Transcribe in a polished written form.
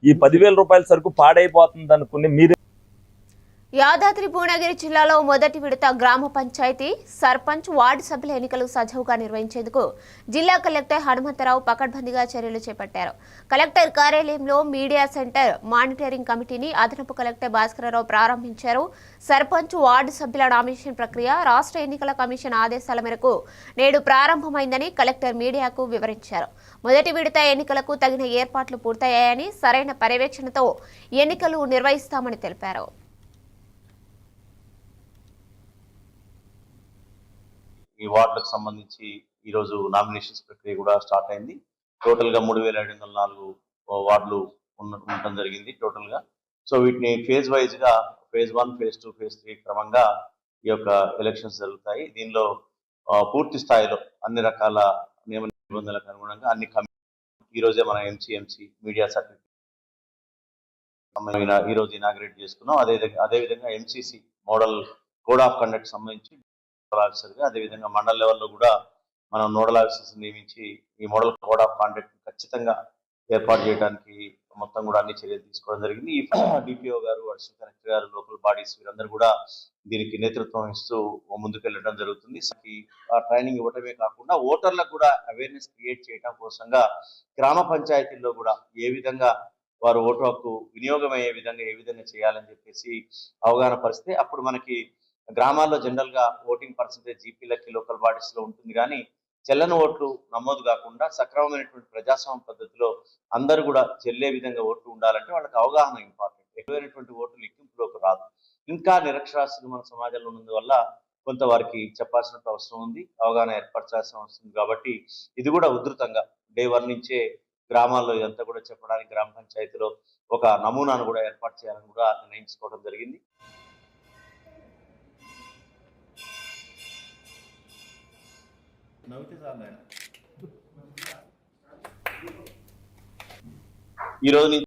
ఈ 10,000 రూపాయల సరుకు పాడైపోతుంది అనుకుని మీరు యాదాద్రి భువనగిరి జిల్లాలో మొదటి విడత గ్రామ పంచాయతీ సర్పంచ్ వార్డు సభ్యుల ఎన్నికలు సజావుగా నిర్వహించేందుకు జిల్లా కలెక్టర్ హనుమంతరావు పకడ్బందీగా చర్యలు చేపట్టారు. కలెక్టర్ కార్యాలయంలో మీడియా సెంటర్ మానిటరింగ్ కమిటీని అదనపు కలెక్టర్ భాస్కరరావు ప్రారంభించారు. సర్పంచ్ వార్డు సభ్యుల నామినేషన్ ప్రక్రియ రాష్ట్ర ఎన్నికల కమిషన్ ఆదేశాల మేరకు నేడు ప్రారంభమైందని కలెక్టర్ మీడియాకు వివరించారు. మొదటి విడత ఎన్నికలకు తగిన ఏర్పాట్లు పూర్తయ్యాయని, సరైన పర్యవేక్షణతో ఎన్నికలు నిర్వహిస్తామని తెలిపారు. ఈ వార్డులకు సంబంధించి ఈరోజు నామినేషన్స్ ప్రక్రియ కూడా స్టార్ట్ అయింది. టోటల్గా 3,704 వార్డులు ఉండటం జరిగింది టోటల్గా. సో వీటిని ఫేజ్ వైజ్గా ఫేజ్ 1, ఫేజ్ 2, ఫేజ్ 3 క్రమంగా ఈ యొక్క ఎలక్షన్స్ జరుగుతాయి. దీనిలో పూర్తి స్థాయిలో అన్ని రకాల నియమ నిబంధనలకు అనుగుణంగా అన్ని ఈరోజే మన ఎంసీ మీడియా సర్టిఫికేట్ ఈరోజు ఇనాగ్రేట్ చేసుకున్నాం. అదేవిధంగా MCC model code of conduct సంబంధించి ఆఫీసర్గా, అదేవిధంగా మండల లెవెల్లో కూడా మనం నోడల్ ఆఫీసర్స్ నియమించి ఈ మోడల్ కోడ్ ఆఫ్ కాండక్ట్ ఖచ్చితంగా ఏర్పాటు చేయడానికి మొత్తం కూడా అన్ని చర్యలు తీసుకోవడం జరిగింది. ఈ డిపిఓ గారు, అడిషనల్ కలెక్టర్ గారు, లోకల్ బాడీస్ వీరందరూ కూడా దీనికి నేతృత్వం ఇస్తూ ముందుకెళ్ళడం జరుగుతుంది. ట్రైనింగ్ ఇవ్వటమే కాకుండా ఓటర్లకు కూడా అవేర్నెస్ క్రియేట్ చేయడం కోసంగా గ్రామ పంచాయతీల్లో కూడా ఏ విధంగా వారు ఓటు హక్కు వినియోగం అయ్యే విధంగా ఏ విధంగా చేయాలని చెప్పేసి అవగాహన పరిస్తే అప్పుడు మనకి గ్రామాల్లో జనరల్ గా ఓటింగ్ పర్సెంటేజ్ జీపీలకి, లోకల్ బాడీస్ లో ఉంటుంది. కానీ చెల్లని ఓట్లు నమోదు కాకుండా సక్రమమైనటువంటి ప్రజాస్వామ్య పద్ధతిలో అందరూ కూడా చెల్లే విధంగా ఓట్లు ఉండాలంటే వాళ్ళకి అవగాహన ఇంపార్టెంట్. ఎక్కువైనటువంటి ఓట్లు లెక్కింపులోకి రాదు. ఇంకా నిరక్షరాస్యులు మన సమాజంలో ఉన్నందువల్ల కొంత వారికి చెప్పాల్సిన అవసరం ఉంది, అవగాహన ఏర్పరచాల్సిన అవసరం ఉంది. కాబట్టి ఇది కూడా ఉధృతంగా డే 1 నుంచే గ్రామాల్లో ఇదంతా కూడా చెప్పడానికి గ్రామ పంచాయతీలో ఒక నమూనాను కూడా ఏర్పాటు చేయాలని కూడా నిర్ణయించుకోవడం జరిగింది. ఈ రోజు